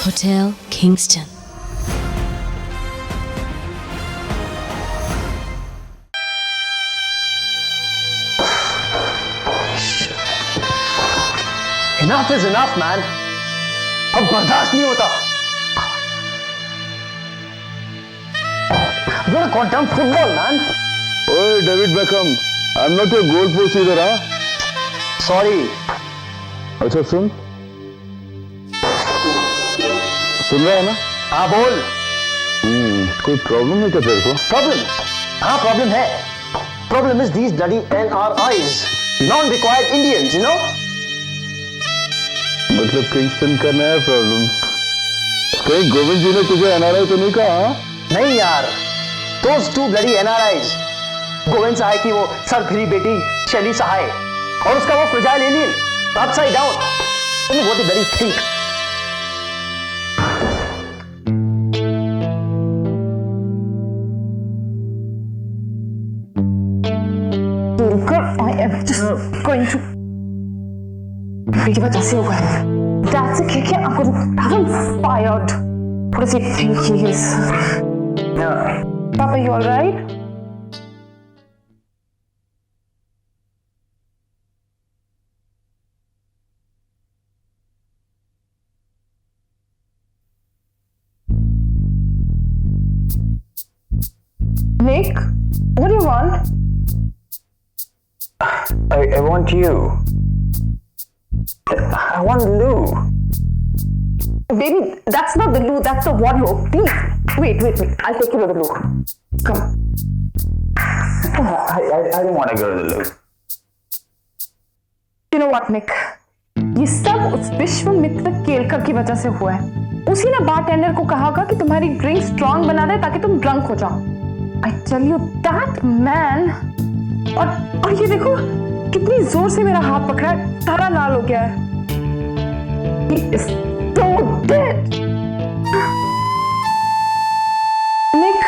Hotel Kingston. Enough is enough, man. अब बर्दाश्त नहीं होता. You're a goddamn football, man. Hey, David Beckham. I'm not your goalpost either, huh? Sorry. अच्छा सुन रहा है ना? हाँ बोल. कोई प्रॉब्लम है क्या तेरे को? Problem? हाँ प्रॉब्लम है. Problem is these bloody NRIs, non-required Indians, you know? मतलब किंगस्टन का नया प्रॉब्लम. कहीं गोविंद जी ने तुझे एनआरआई तो नहीं कहा? नहीं यार. Those two bloody NRIs. Govind सहाय की वो सरफिरी बेटी शैली सहाय और उसका वो fragile alien upside down. What do they think? I am just going to. What does he want? That's a kick. I'm going to have him fired. What does he think he is? Papa, you alright? Nick, what do you want? I want you. I want Lou. Baby, that's not the loo, that's the wardrobe. Please, wait. I'll take you to the loo. Come. I don't want to go to the loo. You know what, Nick? ये सब उस विश्वामित्र केलकर की वजह से हुआ है. उसी ने बारटेंडर को कहा होगा कि तुम्हारी ड्रिंक स्ट्रॉन्ग बना दे ताकि तुम ड्रंक हो जाओ. I tell you that man. और ये देखो कितनी जोर से मेरा हाथ पकड़ा है. सारा लाल हो गया है. He is so dead. Nick.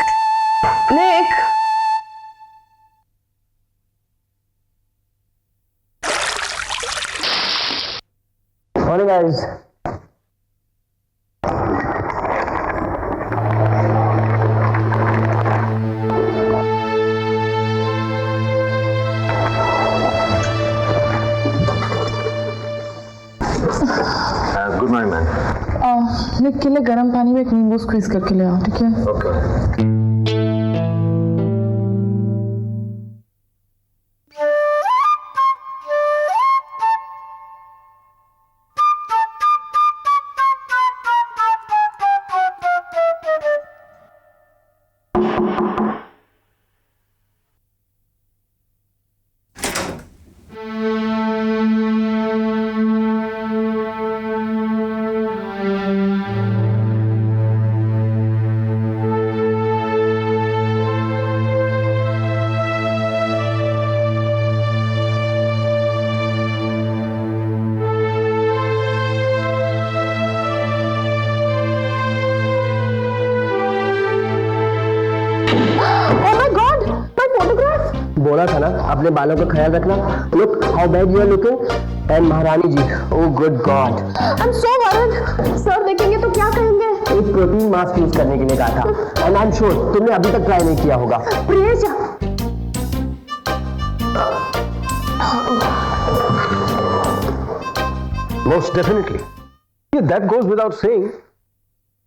Morning, guys. Good morning, man. निक के लिए गर्म पानी में एक नींबू स्क्वीज करके ले आओ, ठीक है? Okay. बोला था ना अपने बालों का ख्याल रखना. Look how bad you are looking. And महारानी जी, oh good God. I'm so worried. Sir देखेंगे तो क्या कहेंगे? एक प्रोटीन मास्क यूज करने के लिए कहा था. And I'm sure तुमने अभी तक ट्राई नहीं किया होगा. Please. Most definitely. Yeah, that goes without saying.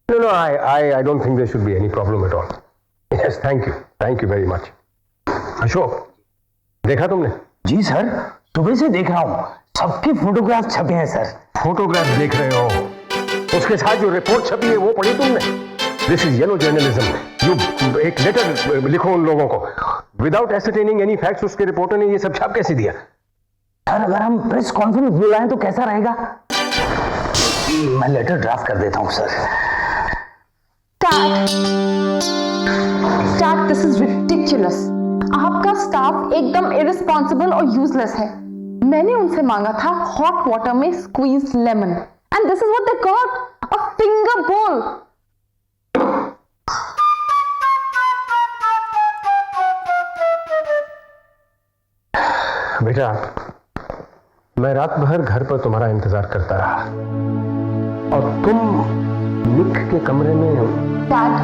No, I don't think there should be any problem at all. Yes, thank you very much. Ashok, देखा तुमने? जी सर, सुबह से देख रहा हूँ. सबके फोटोग्राफ छपे हैं सर. फोटोग्राफ देख रहे हो? उसके साथ जो रिपोर्ट छपी है वो पढ़ी तुमने? This is yellow journalism. You एक लेटर लिखो उन लोगों को. विदाउट एसरटेनिंग एनी फैक्ट्स उसके रिपोर्टर ने ये सब छाप कैसे दिया? सर अगर हम प्रेस कॉन्फ्रेंस बुलाएं तो कैसा रहेगा? मैं लेटर ड्राफ्ट कर देता हूँ sir. Dad, this is ridiculous. आपका स्टाफ एकदम इररिस्पॉन्सिबल और यूजलेस है. मैंने उनसे मांगा था हॉट वाटर में squeeze lemon and this is what they got, a finger बोल. बेटा, मैं रात भर घर पर तुम्हारा इंतजार करता रहा और तुम निक के कमरे में। डैड,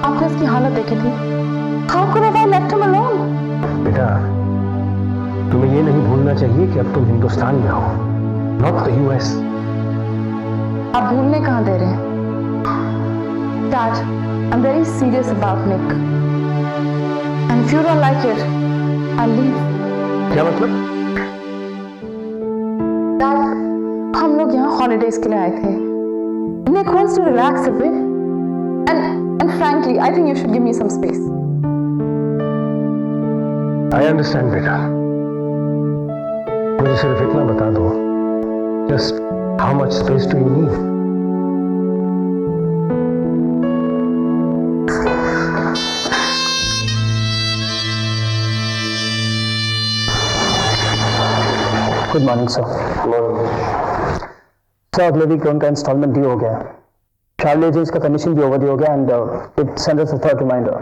आपने इसकी हालत देखी थी। How could I left him alone? बेटा, तुम्हें ये नहीं भूलना चाहिए कि अब तुम हिंदुस्तान में हो, नॉट द यूएस। आप भूलने कहाँ दे रहे हैं? Dad, I am very serious about Nick, and if you don't like it, I leave. क्या मतलब? डैड, हम लोग यहाँ हॉलीडेज के लिए आए थे। निक wants to relax a bit, and frankly, I think you should give me some space. I understand, बेटा। मुझे सिर्फ इतना बता दो, just how much space do you need? Good morning sir. Sir, अगले वीक लोन का इंस्टॉलमेंट ड्यू हो गया है। चार्ली एजेंट्स का कमीशन भी ओवर ड्यू हो गया, and it send us a third reminder.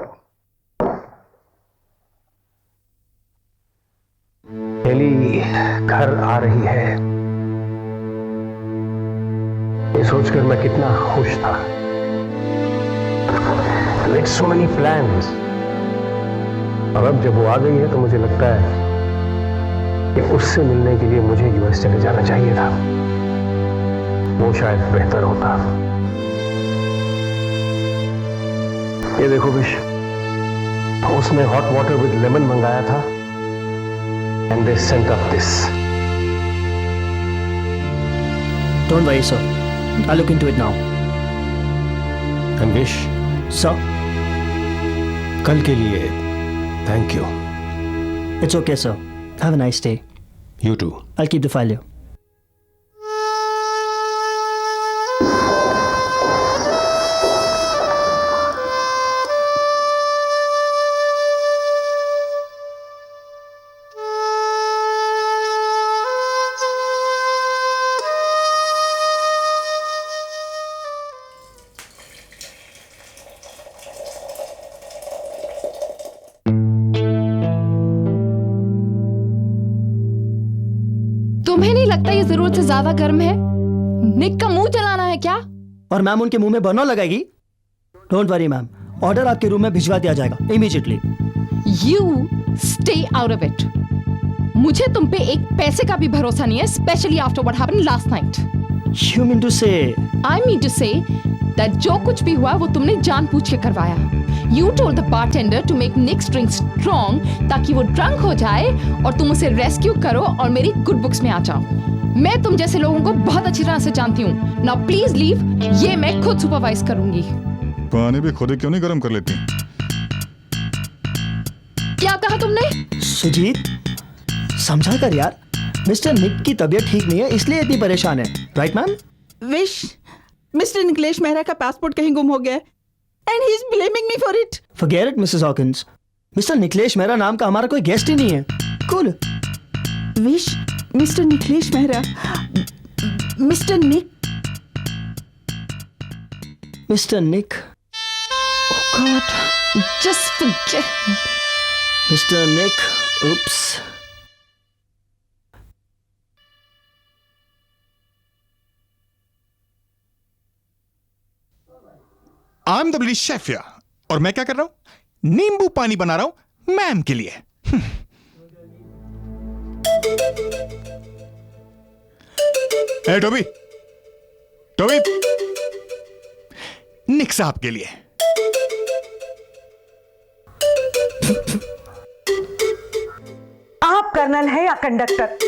Ellie घर आ रही है, ये सोचकर मैं कितना खुश था। With so many plans। और अब जब वो आ गई है तो मुझे लगता है कि उससे मिलने के लिए मुझे यूएस चले जाना चाहिए था। वो शायद बेहतर होता। ये देखो विश, उसने हॉट वाटर विद लेमन मंगाया था, and they sent up this. Don't worry, sir. I'll look into it now. And wish, Sir, कल के लिए thank you. it's okay, sir. Have a nice day. You too. I'll keep the file here. तुम्हें नहीं लगता ये जरूरत से ज्यादा गर्म है? निक का मुंह जलाना है क्या? और मैम उनके मुंह में बर्नर लगाएगी? डोंट वरी मैम, ऑर्डर आपके रूम में भिजवा दिया जाएगा immediately. You stay out of it. मुझे तुम पे एक पैसे का भी भरोसा नहीं है, specially after what happened last night. You mean to say? I mean to say that जो कुछ भी हुआ वो तुमने जानबूझ के करवाया। You told the bartender to make Nick's drink strong ताकि वो ड्रंक हो जाए और तुम उसे रेस्क्यू करो और मेरी गुड बुक्स में आ जाओ। मैं तुम जैसे लोगों को बहुत अच्छी तरह से जानती हूँ। नाउ प्लीज लीव, ये मैं खुद सुपरवाइज करूंगी। पानी भी खुद ही क्यों नहीं गर्म कर लेती? क्या कहा तुमने? सुजीत, समझा कर यार, मिस्टर निक की तबीयत ठीक नहीं है इसलिए इतनी परेशान है, right ma'am? Vish, mister Niklesh Mehra का पासपोर्ट कहीं गुम हो गया and he's blaming me for it. Forget it, Mrs. Hawkins. Mister Niklesh Mehra नाम का हमारा कोई गेस्ट ही नहीं है। Cool. Vish, mister Niklesh Mehra, mister Nik. Mister Nik. Oh God, just forget. Mister Nik, oops. I am the Blish chef या, और मैं क्या कर रहा हूं? नींबू पानी बना रहा हूं मैम के लिए। ए टोबी, टोबी, निक साहब के लिए। आप कर्नल है या कंडक्टर?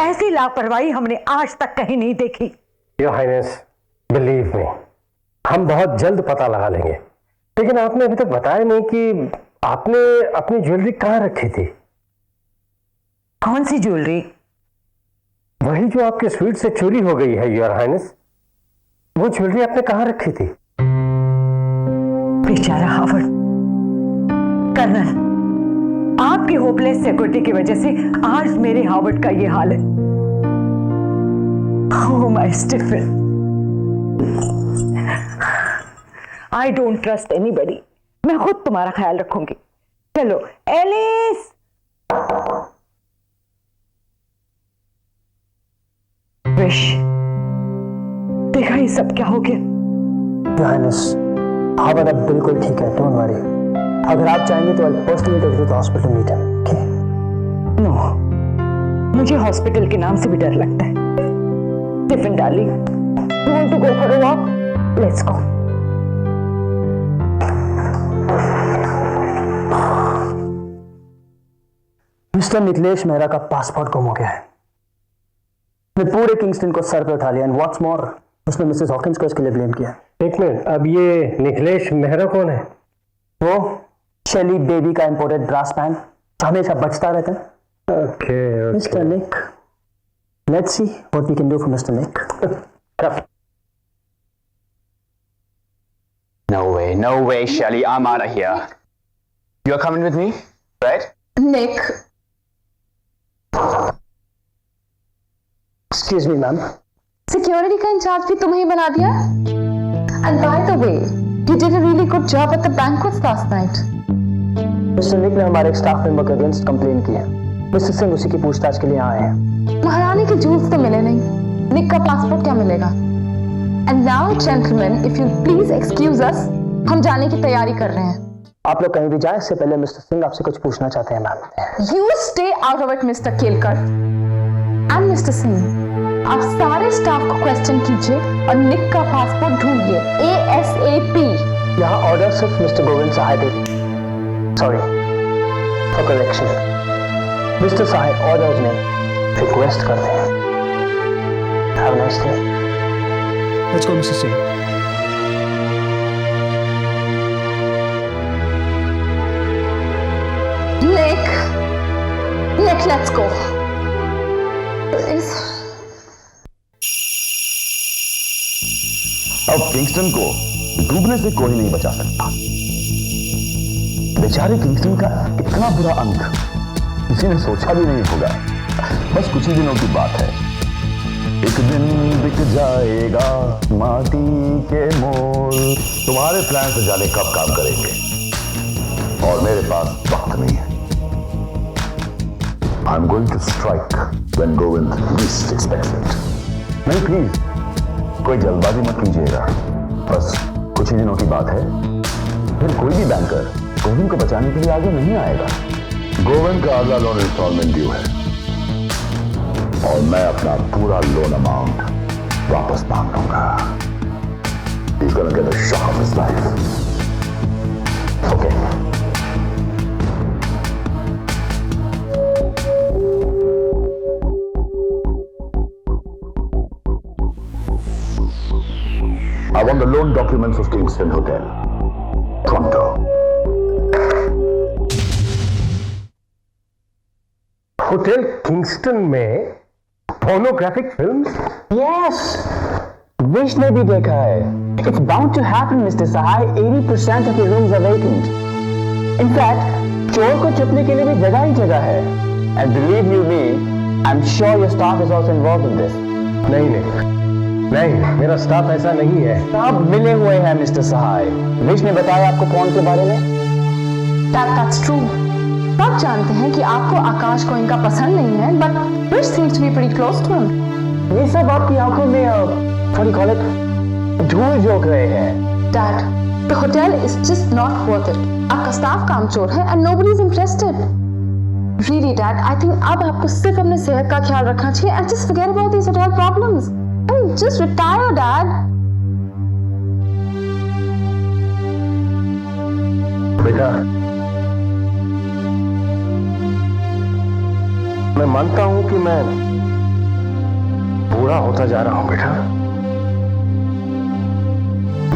ऐसी लापरवाही हमने आज तक कहीं नहीं देखी। योर हाइनेस, बिलीव मी, हम बहुत जल्द पता लगा लेंगे। लेकिन आपने अभी तक बताया नहीं कि आपने अपनी ज्वेलरी कहाँ रखी थी। कौन सी ज्वेलरी? वही जो आपके स्वीट से चोरी हो गई है योर हाइनेस। वो ज्वेलरी आपने कहाँ रखी थी? बेचारा हावर्ड। कर्नल, आपकी होपलेस सिक्योरिटी की वजह से आज मेरे हावर्ड का ये हाल है। Oh my Stephen, I don't trust anybody. मैं खुद तुम्हारा ख्याल रखूंगी। चलो एलिस। विश, देखा ये सब क्या हो गया? योहानस, हावर्ड अब बिल्कुल ठीक है, डोंट वरी। अगर आप चाहेंगे तो I personally take you to the hospital meet him, okay? No, मुझे हॉस्पिटल के नाम से भी डर लगता है। Tiffin darling, you want to go for a walk? Let's go. Mister Nikhilesh Mehra का पासपोर्ट गुम हो गया है। मैं पूरे किंगस्टन को सर पे उठा लिया, एंड व्हाट्स मोर, उसने मिसेस हॉकिंस को इसके लिए ब्लेम किया। एक मिनट, अब ये निखिलेश मेहरा कौन है? वो शेली बेबी का इंपोर्टेड ब्रास बैंड हमेशा बचता रहता है। Okay mister Nick, let's see what we can do for mister Nick. No way, Shelly, I'm out of here. You're coming with me, right? Nick, excuse me ma'am. Security का in charge भी तुम्हें ही बना दिया? And by the way, you did a really good job at the banquets last night. Mister Nik ने हमारे एक staff member के against complain की है। मिस्टर सिंह उसी की पूछताछ के लिए आए हैं। महारानी के जूल्स तो मिले नहीं, निक का पासपोर्ट क्या मिलेगा? And now, gentlemen, if you please excuse us, हम जाने की तैयारी कर रहे हैं। आप लोग कहीं भी जाएं, इससे पहले मिस्टर सिंह आपसे कुछ पूछना चाहते हैं ma'am. You stay out of it, Mr. Kelkar. And Mr. Singh, आप सारे स्टाफ को क्वेश्चन कीजिए और निक का पासपोर्ट ढूंढिए ASAP। यहाँ ऑर्डर सिर्फ mister Govind Sahay they. Sorry for correction, mister Sahay orders में रिक्वेस्ट करते हैं। Have a nice day. Let's go Mrs Singh. Nick, let's go. अब किंगस्टन को डूबने से कोई नहीं बचा सकता। बेचारे किंगस्टन का इतना बुरा अंत किसी ने सोचा भी नहीं होगा। बस कुछ ही दिनों की बात है, एक दिन बिक जाएगा माटी के मोल। तुम्हारे प्लान से जाने कब काम करेंगे, और मेरे पास वक्त नहीं है। I'm going to strike when Govind least expects it. नहीं प्लीज, कोई जल्दबाजी मत कीजिएगा। बस कुछ ही दिनों की बात है, फिर कोई भी बैंकर गोविंद को बचाने के लिए आगे नहीं आएगा। गोविंद का अगला लोन इंस्टॉलमेंट ड्यू है, और मैं अपना पूरा लोन अमाउंट वापस मांग लूंगा। He's gonna get the shock of his life. Okay. I want the loan documents of Kingston Hotel, Toronto. Hotel Kingston में पोर्नोग्राफिक फिल्म्स? Yes, विश ने भी देखा है। It's bound to happen, Mr. Sahai. 80% of the rooms are vacant. In fact, चोर को छुपने के लिए भी जगह ही जगह है। And believe you me, I'm sure your staff is also involved in this. नहीं निक, नहीं, मेरा स्टाफ ऐसा नहीं है। आप मिले हुए हैं मिस्टर सहाय। विश ने बताया आपको कौन के बारे में? That's true. सब जानते हैं कि आपको आकाश को इनका पसंद नहीं है, but Wish seems to be pretty close to him. ये सब आपकी आंखों में what do you call it? धूल झोंक रहे हैं। Dad, the hotel is just not worth it. आपका स्टाफ कामचोर है and nobody is interested. Really, Dad, I think अब आपको सिर्फ अपने सेहत का ख्याल रखना चाहिए and just forget about these hotel problems. I mean, just retire, Dad. बेटा, मैं मानता हूं कि मैं बूढ़ा होता जा रहा हूं बेटा।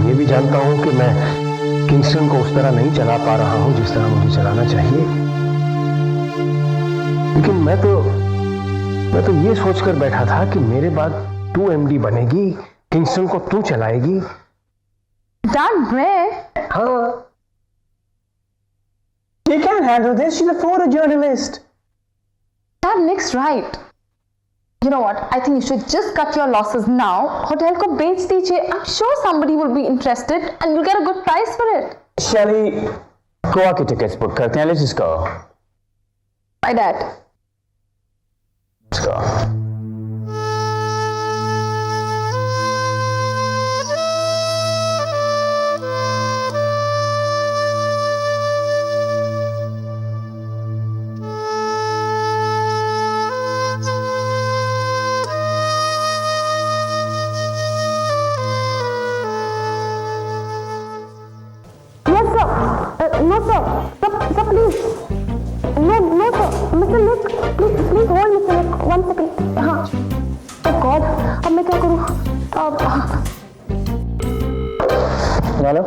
ये भी जानता हूं कि मैं किंगस्टन को उस तरह नहीं चला पा रहा हूं जिस तरह मुझे चलाना चाहिए। लेकिन मैं तो ये सोचकर बैठा था कि मेरे बाद तू MD बनेगी, किंगस्टन को तू चलाएगी। Dad, मैं? हाँ। She can't handle this. She's a photojournalist. Dad, Nick's right. You know what? I think you should just cut your losses now. Hotel को बेच दीजिए. I'm sure somebody will be interested and you'll get a good price for it. Shelly, Goa की tickets book करते हैं। Let's just go. My dad. Let's go. sir, please. No, sir. Mr. Nick, please hold, Mr. Nick. 1 second. हाँ. Oh God, अब मैं क्या करूँ? Hello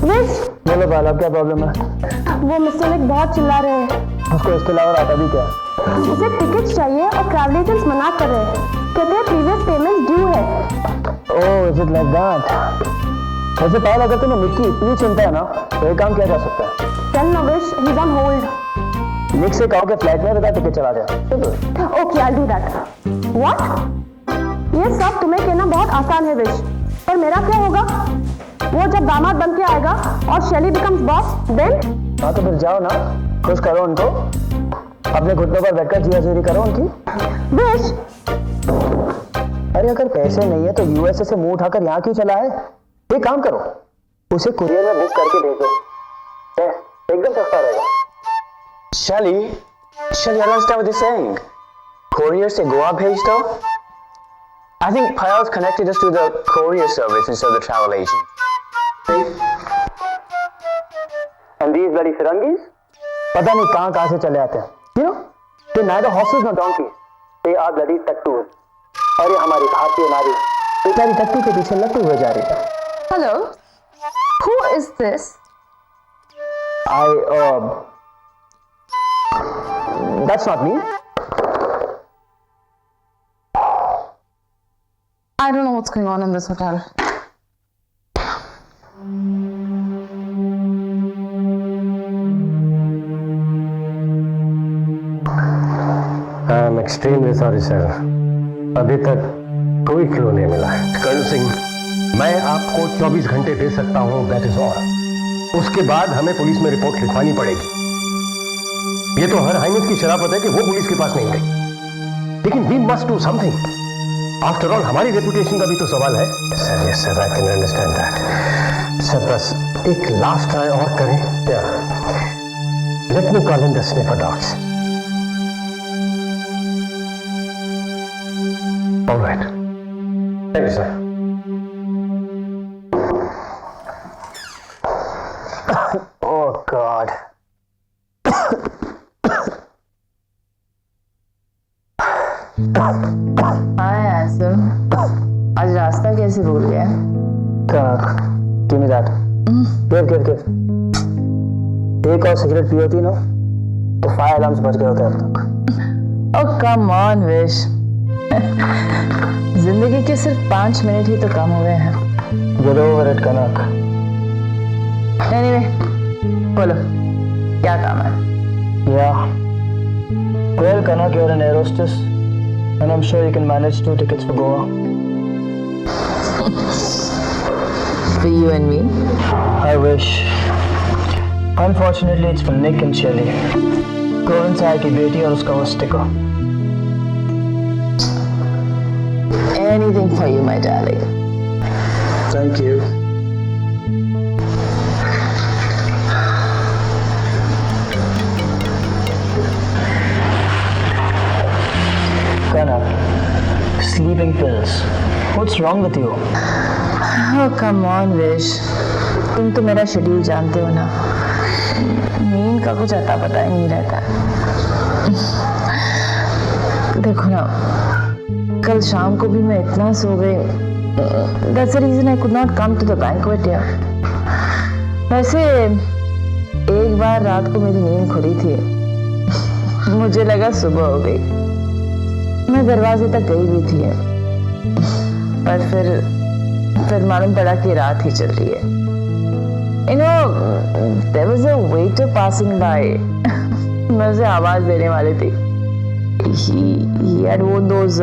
wish, बोलो बाल, अब क्या प्रॉब्लम है? वो मिस्टर निक बहुत चिल्ला रहे हैं। उसको इसके अलावा आता भी क्या? उसे टिकट्स चाहिए और ट्रैवल एजेंट्स मना कर रहे हैं। कहते हैं प्रीवियस पेमेंट ड्यू है। ओह, इज इट लाइक दैट? वैसे पायल, अगर तुम्हें निक की इतनी चिंता है ना, तो एक काम किया जा सकता है। चल ना Vish, he is on hold. Nik से कहो कि फ्लाइट में बता टिकट चला जाए। Okay, I do that. What? ये सब तुम्हें कहना बहुत आसान है विश, पर मेरा क्या होगा? वो जब दामाद बन के आएगा और शेली बिकम्स बॉस, देन? हाँ तो फिर जाओ ना, खुश करो उनको, अपने घुटनों पर बैठकर जियाजूरी करो उनकी। विश, अरे अगर पैसे नहीं है तो यूएसए से मुंह उठाकर यहाँ क्यों चला है? एक काम करो, उसे कुरियर में बुक करके भेजो, एकदम सस्ता रहेगा। Shelly, I don't understand what you're saying. Courier से गोवा भेज दो? I think Payal's connected us to the courier service instead of the travel agent. And these bloody Firangis? पता नहीं कहाँ से चले आते हैं। You know, they're neither horses nor donkeys. They are bloody tattoos. और ये हमारी भारतीय नारी बेचारी टट्टू के पीछे लट्टू हो जा रही है। Hello, who is this? That's not me. I don't know what's going on in this hotel. I'm extremely sorry, sir. अभी तक कोई क्लू नहीं मिला है। कर्ण सिंह, मैं आपको 24 घंटे दे सकता हूं, दैट इज ऑल। उसके बाद हमें पुलिस में रिपोर्ट लिखवानी पड़ेगी। ये तो हर हाइनेस की शराफत है कि वो पुलिस के पास नहीं गई, लेकिन we must do something. After all हमारी रेपुटेशन का भी तो सवाल है। Sir, yes sir, I can understand that. Sir बस एक लास्ट ट्राई और करें। Let me call in the sniffer dogs. All right. Thank you, sir. Oh God. Hi आसम, आज रास्ता कैसे भूल गया? Give me that. Give. एक और सिगरेट पी होती ना तो फायर अलार्म्स बज गए होते अब तक। Oh come on विश, जिंदगी के सिर्फ 5 मिनट ही तो कम हुए हैं। Get over it, Kanak. Anyway, बोलो क्या काम है? Yeah. Well, Kanak, you're an air hostess, and I'm sure you can manage 2 tickets for Goa. For you and me? I wish. Unfortunately, it's for Nick and Shelly. Govind साहब की बेटी और उसका वो sticker. Anything for you, my darling. Thank you. Kanak, sleeping pills. What's wrong with you? Oh come on wish, तुम तो मेरा schedule जानते हो ना, नींद का कुछ अता पता ही नहीं रहता। देखो ना, कल शाम को भी मैं इतना सो गई। That's the reason I could not come to the banquet here. वैसे एक बार रात को मेरी नींद खुली थी, मुझे लगा सुबह हो गई। मैं दरवाजे तक गई भी थी, पर फिर मालूम पड़ा कि रात ही चल रही है। You know, there was a waiter passing by. मैं उसे आवाज देने वाली थी। He had worn those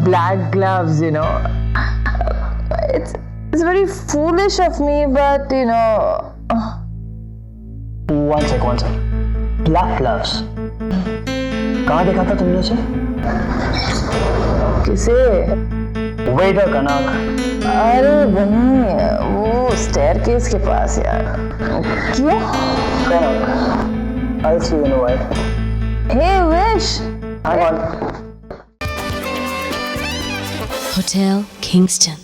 black gloves, you know. It's very foolish of me, but you know. One sec. Black gloves. कहाँ देखा था तुमने उसे? किसे? Waiter कनक। अरे वहीं, वो स्टेयरकेस के पास यार। क्यों? कनक, I'll see you in a while. Hey Wish. Hang on. Hotel Kingston.